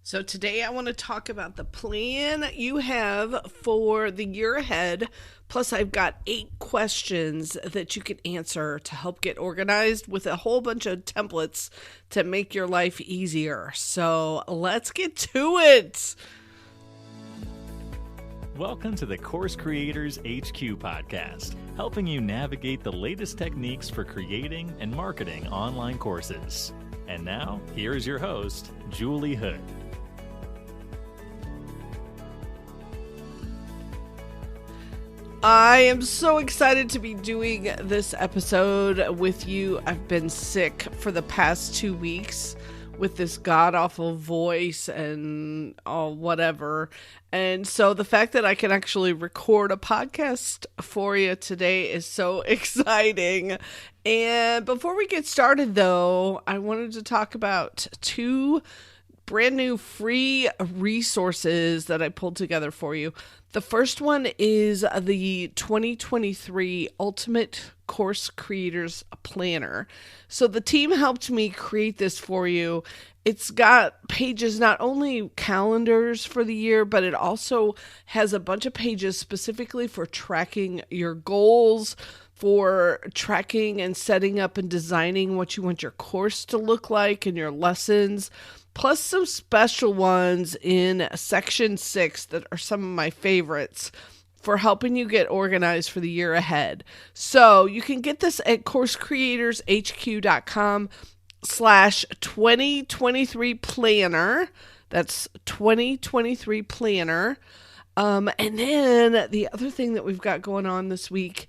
So today I want to talk about the plan you have for the year ahead. Plus, I've got 8 questions that you can answer to help get organized with a whole bunch of templates to make your life easier. So let's get to it. Welcome to the Course Creators HQ podcast, helping you navigate the latest techniques for creating and marketing online courses. And now, here is your host, Julie Hood. I am so excited to be doing this episode with you. I've been sick for the past 2 weeks with this god-awful voice and whatever. And so the fact that I can actually record a podcast for you today is so exciting. And before we get started, though, I wanted to talk about 2 brand new free resources that I pulled together for you. The first one is the 2023 Ultimate Course Creators Planner. So the team helped me create this for you. It's got pages, not only calendars for the year, but it also has a bunch of pages specifically for tracking your goals, for tracking and setting up and designing what you want your course to look like and your lessons, plus some special ones in section 6 that are some of my favorites for helping you get organized for the year ahead. So you can get this at coursecreatorshq.com/2023planner. That's 2023 planner. And then the other thing that we've got going on this week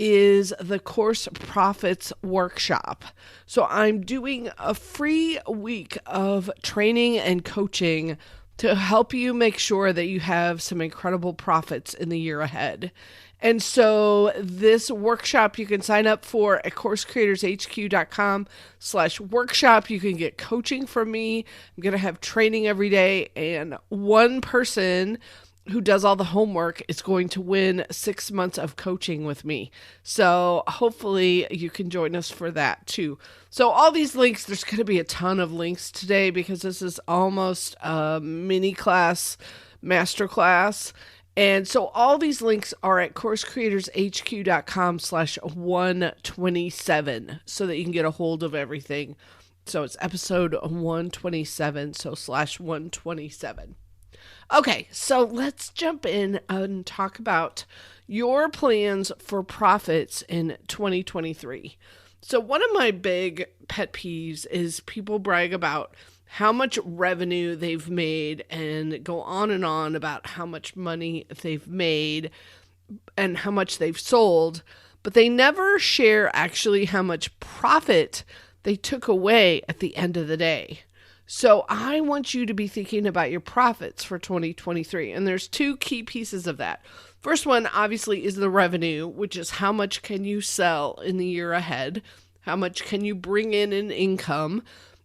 is the Course Profits Workshop. So I'm doing a free week of training and coaching to help you make sure that you have some incredible profits in the year ahead. And so this workshop you can sign up for at coursecreatorshq.com/workshop. You can get coaching from me. I'm going to have training every day, and one person who does all the homework is going to win 6 months of coaching with me. So hopefully you can join us for that too. So all these links, there's going to be a ton of links today because this is almost a mini class, master class. And so all these links are at coursecreatorshq.com/127 so that you can get a hold of everything. So it's episode 127, so /127. Okay, so let's jump in and talk about your plans for profits in 2023. So one of my big pet peeves is people brag about how much revenue they've made and go on and on about how much money they've made and how much they've sold, but they never share actually how much profit they took away at the end of the day. So I want you to be thinking about your profits for 2023. And there's 2 key pieces of that. First one, obviously, is the revenue, which is how much can you sell in the year ahead? How much can you bring in income?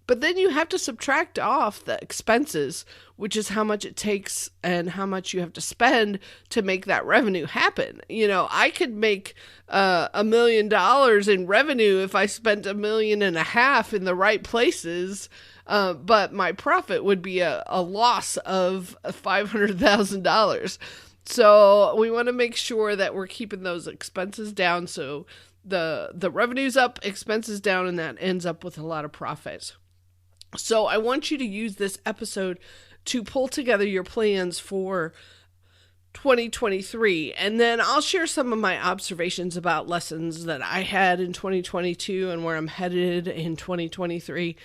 But then you have to subtract off the expenses, which is how much it takes and how much you have to spend to make that revenue happen. You know, I could make $1 million in revenue if I spent $1.5 million in the right places. But my profit would be a loss of $500,000. So we want to make sure that we're keeping those expenses down. So the revenue's up, expenses down, and that ends up with a lot of profit. So I want you to use this episode to pull together your plans for 2023. And then I'll share some of my observations about lessons that I had in 2022 and where I'm headed in 2023.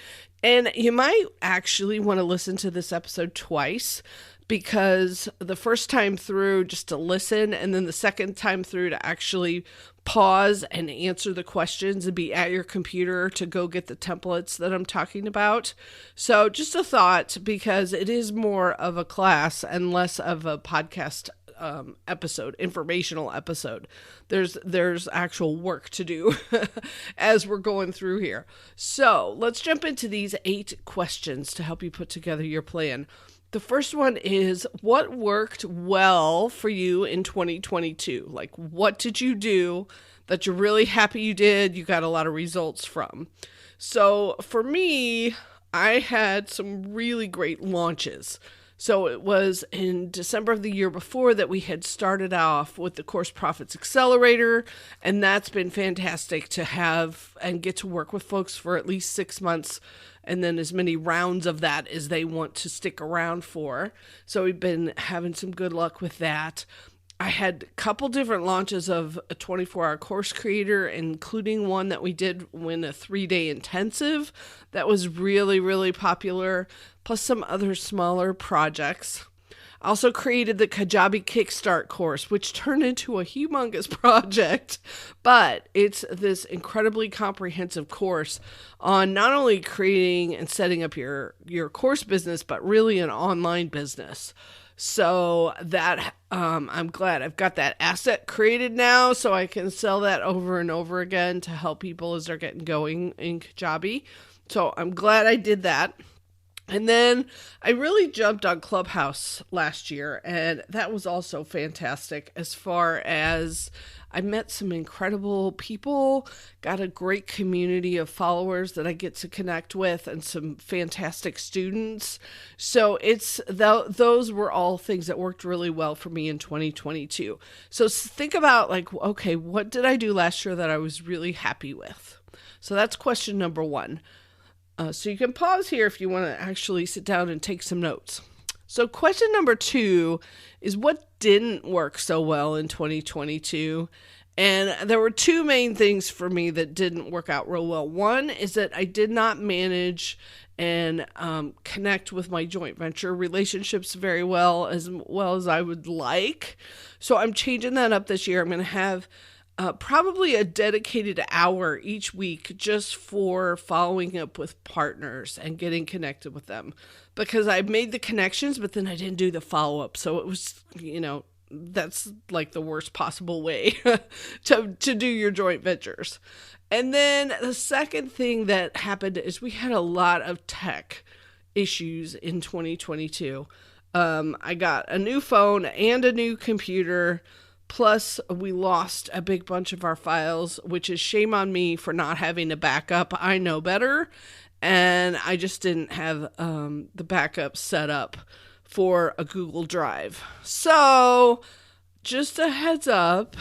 And you might actually want to listen to this episode twice, because the first time through just to listen, and then the second time through to actually pause and answer the questions and be at your computer to go get the templates that I'm talking about. So just a thought, because it is more of a class and less of a podcast episode, informational episode. There's actual work to do as we're going through here. So let's jump into these 8 questions to help you put together your plan. The first one is, what worked well for you in 2022? Like, what did you do that you're really happy you did, you got a lot of results from? So for me, I had some really great launches. So it was in December of the year before that we had started off with the Course Profits Accelerator, and that's been fantastic to have and get to work with folks for at least 6 months, and then as many rounds of that as they want to stick around for. So we've been having some good luck with that. I had a couple different launches of a 24-hour course creator, including one that we did win a 3-day intensive that was really, really popular, plus some other smaller projects. I also created the Kajabi Kickstart course, which turned into a humongous project, but it's this incredibly comprehensive course on not only creating and setting up your course business, but really an online business. So that I'm glad I've got that asset created now so I can sell that over and over again to help people as they're getting going in Kajabi. So I'm glad I did that. And then I really jumped on Clubhouse last year, and that was also fantastic as far as I met some incredible people, got a great community of followers that I get to connect with, and some fantastic students. So those were all things that worked really well for me in 2022. So think about like, okay, what did I do last year that I was really happy with? So that's question number one. So you can pause here if you want to actually sit down and take some notes. So question number 2 is what didn't work so well in 2022? And there were 2 main things for me that didn't work out real well. One is that I did not manage and connect with my joint venture relationships very well as I would like. So I'm changing that up this year. I'm going to have probably a dedicated hour each week just for following up with partners and getting connected with them, because I made the connections, but then I didn't do the follow-up. So it was, that's like the worst possible way to do your joint ventures. And then the second thing that happened is we had a lot of tech issues in 2022. I got a new phone and a new computer. Plus, we lost a big bunch of our files, which is shame on me for not having a backup. I know better, and I just didn't have the backup set up for a Google Drive. So, just a heads up,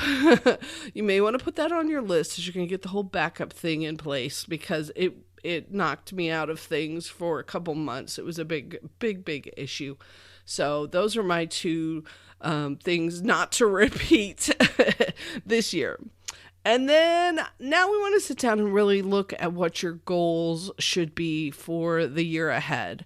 you may want to put that on your list as you're going to get the whole backup thing in place, because it knocked me out of things for a couple months. It was a big issue. So those are my 2 things not to repeat this year. And then now we want to sit down and really look at what your goals should be for the year ahead.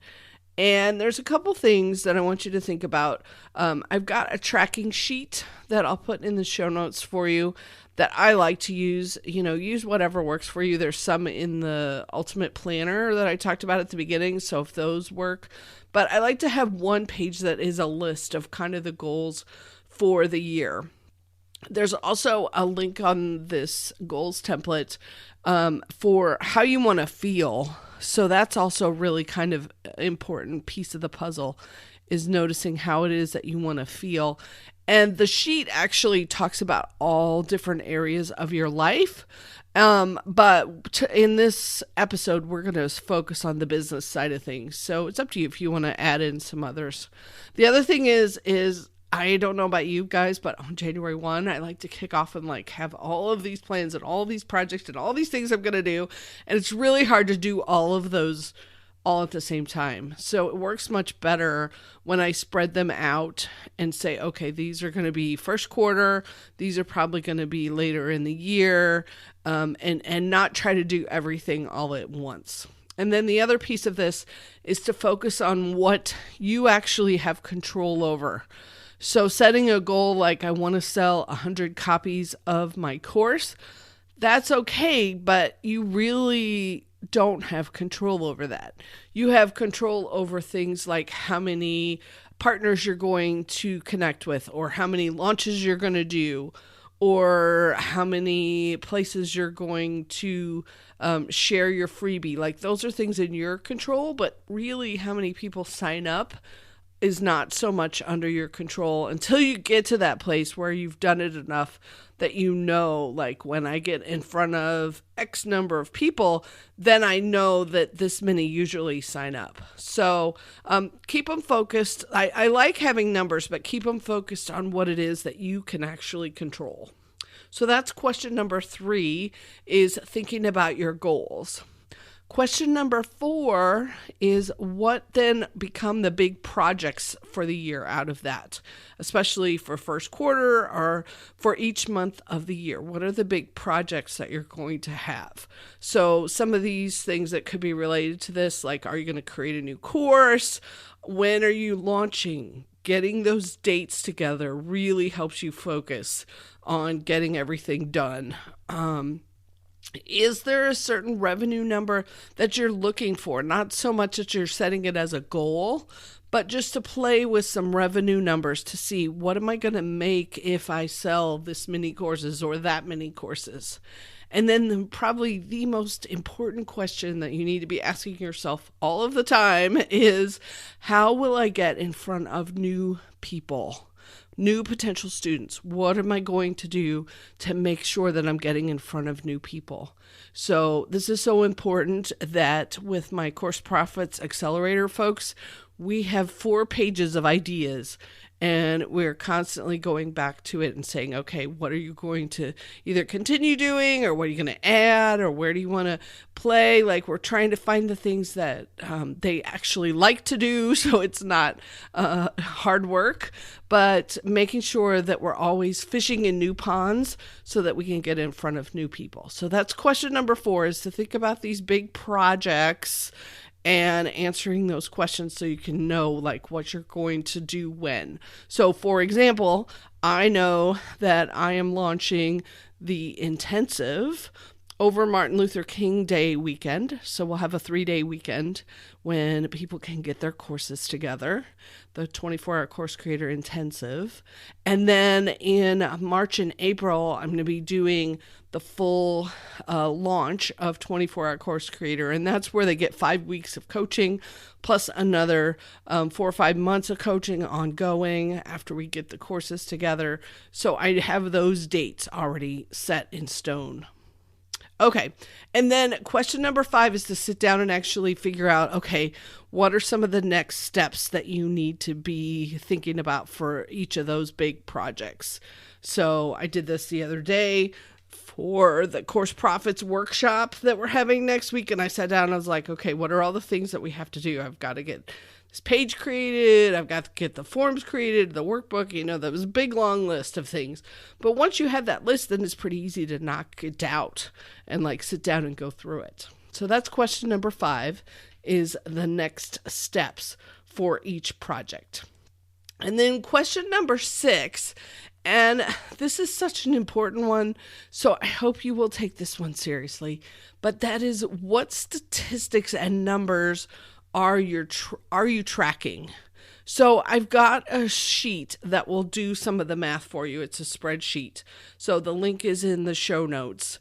And there's a couple things that I want you to think about. I've got a tracking sheet that I'll put in the show notes for you that I like to use. Use whatever works for you. There's some in the Ultimate Planner that I talked about at the beginning, so if those work. But I like to have one page that is a list of kind of the goals for the year. There's also a link on this goals template for how you want to feel. So that's also really kind of important piece of the puzzle, is noticing how it is that you want to feel. And the sheet actually talks about all different areas of your life. But in this episode, we're going to focus on the business side of things. So it's up to you if you want to add in some others. The other thing is I don't know about you guys, but on January 1, I like to kick off and have all of these plans and all these projects and all these things I'm going to do. And it's really hard to do all of those all at the same time. So it works much better when I spread them out and say, okay, these are going to be first quarter. These are probably going to be later in the year, and not try to do everything all at once. And then the other piece of this is to focus on what you actually have control over. So setting a goal like I want to sell 100 copies of my course, that's okay, but you really don't have control over that. You have control over things like how many partners you're going to connect with, or how many launches you're going to do, or how many places you're going to share your freebie. Like, those are things in your control, but really how many people sign up is not so much under your control until you get to that place where you've done it enough that you know, like, when I get in front of X number of people, then I know that this many usually sign up. So keep them focused. I like having numbers, but keep them focused on what it is that you can actually control. So that's question number 3, is thinking about your goals. Question number 4 is what then become the big projects for the year out of that, especially for first quarter or for each month of the year. What are the big projects that you're going to have? So some of these things that could be related to this, like, are you going to create a new course? When are you launching? Getting those dates together really helps you focus on getting everything done. Is there a certain revenue number that you're looking for? Not so much that you're setting it as a goal, but just to play with some revenue numbers to see, what am I going to make if I sell this many courses or that many courses? And then probably the most important question that you need to be asking yourself all of the time is, how will I get in front of new people? New potential students. What am I going to do to make sure that I'm getting in front of new people? So this is so important that with my Course Profits Accelerator folks, we have 4 pages of ideas, and we're constantly going back to it and saying, okay, what are you going to either continue doing, or what are you going to add, or where do you want to play? Like, we're trying to find the things that they actually like to do, so it's not hard work, but making sure that we're always fishing in new ponds so that we can get in front of new people. So that's question number 4, is to think about these big projects and answering those questions so you can know, like, what you're going to do when. So for example, I know that I am launching the intensive over Martin Luther King Day weekend. So we'll have a 3-day weekend when people can get their courses together, the 24-hour course creator intensive. And then in March and April, I'm going to be doing the full launch of 24-hour course creator. And that's where they get 5 weeks of coaching plus another 4 or 5 months of coaching ongoing after we get the courses together. So I have those dates already set in stone. Okay, and then question number 5 is to sit down and actually figure out, okay, what are some of the next steps that you need to be thinking about for each of those big projects? So I did this the other day for the Course Profits workshop that we're having next week, and I sat down and I was like, okay, what are all the things that we have to do? I've got to get this page created, I've got to get the forms created, the workbook, that was a big long list of things. But once you have that list, then it's pretty easy to knock it out and like sit down and go through it. So that's question number 5, is the next steps for each project. And then question number 6, and this is such an important one, so I hope you will take this one seriously, but that is, what statistics and numbers are you tracking? So I've got a sheet that will do some of the math for you. It's a spreadsheet. So the link is in the show notes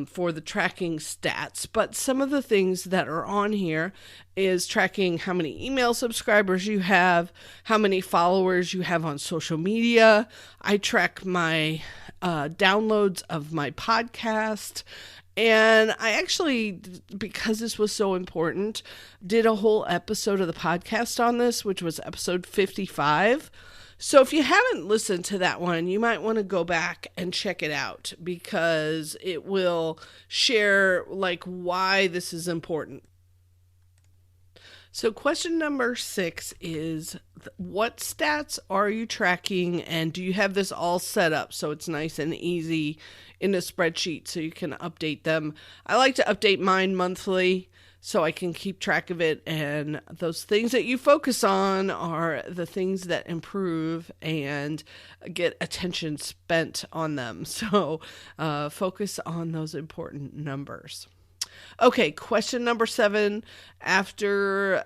for the tracking stats. But some of the things that are on here is tracking how many email subscribers you have, how many followers you have on social media. I track my downloads of my podcast. And I actually, because this was so important, did a whole episode of the podcast on this, which was episode 55. So if you haven't listened to that one, you might want to go back and check it out, because it will share like why this is important. So question number 6 is, what stats are you tracking, and do you have this all set up so it's nice and easy in a spreadsheet so you can update them? I like to update mine monthly so I can keep track of it, and those things that you focus on are the things that improve and get attention spent on them. So focus on those important numbers. Okay, question number 7, after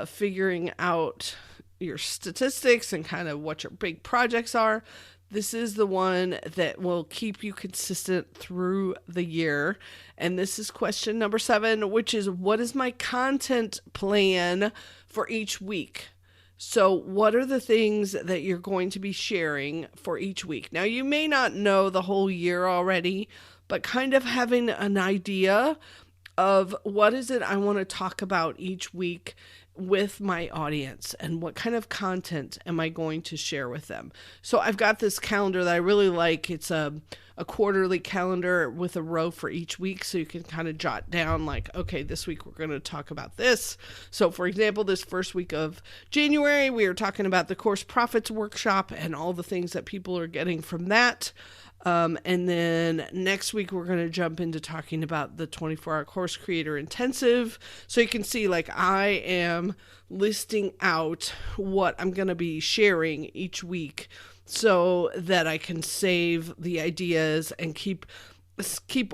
figuring out your statistics and kind of what your big projects are, this is the one that will keep you consistent through the year. And this is question number 7, which is, what is my content plan for each week? So what are the things that you're going to be sharing for each week? Now, you may not know the whole year already, but kind of having an idea of what is it I want to talk about each week with my audience and what kind of content am I going to share with them. So I've got this calendar that I really like. It's a quarterly calendar with a row for each week, so you can kind of jot down like, okay, this week we're going to talk about this. So for example, this first week of January, we are talking about the Course Profits Workshop and all the things that people are getting from that. And then next week, we're going to jump into talking about the 24-hour Course Creator Intensive. So you can see, like, I am listing out what I'm going to be sharing each week so that I can save the ideas and keep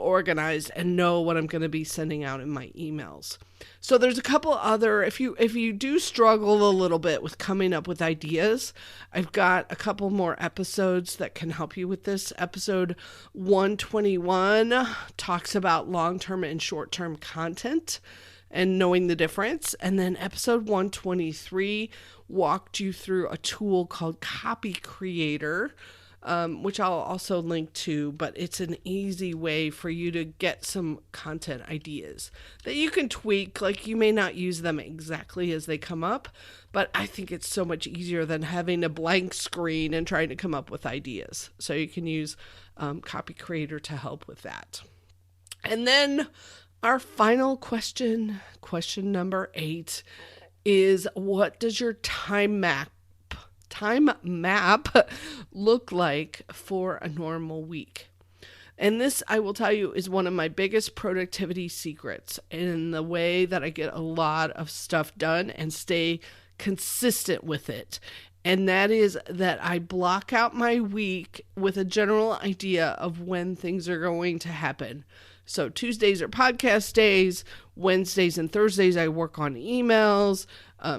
organized and know what I'm going to be sending out in my emails. So there's a couple other, if you do struggle a little bit with coming up with ideas, I've got a couple more episodes that can help you with this. Episode 121 talks about long-term and short-term content and knowing the difference. And then episode 123 walked you through a tool called Copy Creator, which I'll also link to, but it's an easy way for you to get some content ideas that you can tweak. Like, you may not use them exactly as they come up, but I think it's so much easier than having a blank screen and trying to come up with ideas. So you can use Copy Creator to help with that. And then our final question number 8, is what does your time map look like for a normal week? And this, I will tell you, is one of my biggest productivity secrets in the way that I get a lot of stuff done and stay consistent with it. And that is that I block out my week with a general idea of when things are going to happen. So Tuesdays are podcast days, Wednesdays and Thursdays I work on emails,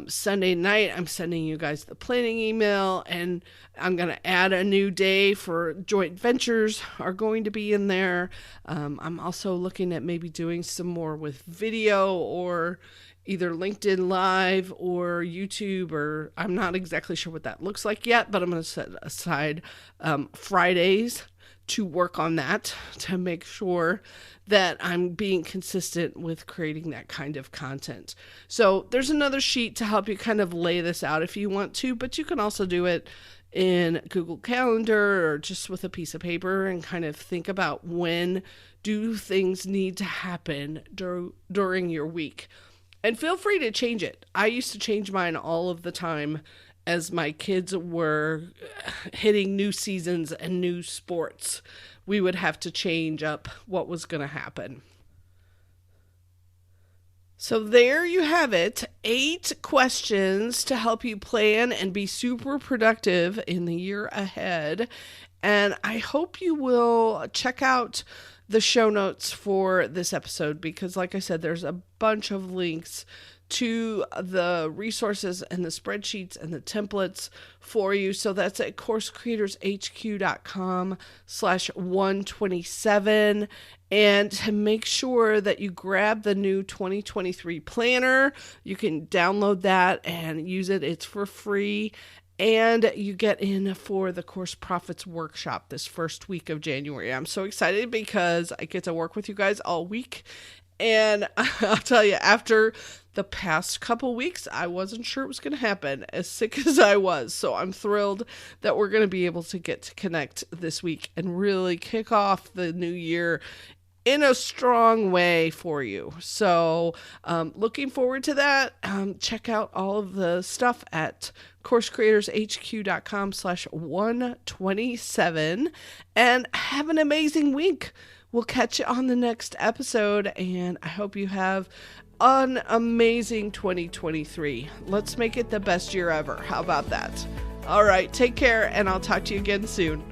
Sunday night I'm sending you guys the planning email, and I'm going to add a new day for joint ventures are going to be in there. I'm also looking at maybe doing some more with video or either LinkedIn Live or YouTube, or I'm not exactly sure what that looks like yet, but I'm going to set aside Fridays to work on that to make sure that I'm being consistent with creating that kind of content. So there's another sheet to help you kind of lay this out if you want to, but you can also do it in Google Calendar or just with a piece of paper and kind of think about when do things need to happen during your week. And feel free to change it. I used to change mine all of the time as my kids were hitting new seasons and new sports. We would have to change up what was going to happen. So there you have it, 8 questions to help you plan and be super productive in the year ahead. And I hope you will check out the show notes for this episode because, like I said, there's a bunch of links to the resources and the spreadsheets and the templates for you. So that's at coursecreatorshq.com/127. And to make sure that you grab the new 2023 planner, you can download that and use it. It's for free. And you get in for the Course Profits Workshop this first week of January. I'm so excited because I get to work with you guys all week. And I'll tell you, after the past couple weeks, I wasn't sure it was going to happen, as sick as I was. So I'm thrilled that we're going to be able to get to connect this week and really kick off the new year in a strong way for you. So looking forward to that. Check out all of the stuff at coursecreatorshq.com/127 and have an amazing week. We'll catch you on the next episode, and I hope you have an amazing 2023. Let's make it the best year ever. How about that? All right, take care, and I'll talk to you again soon.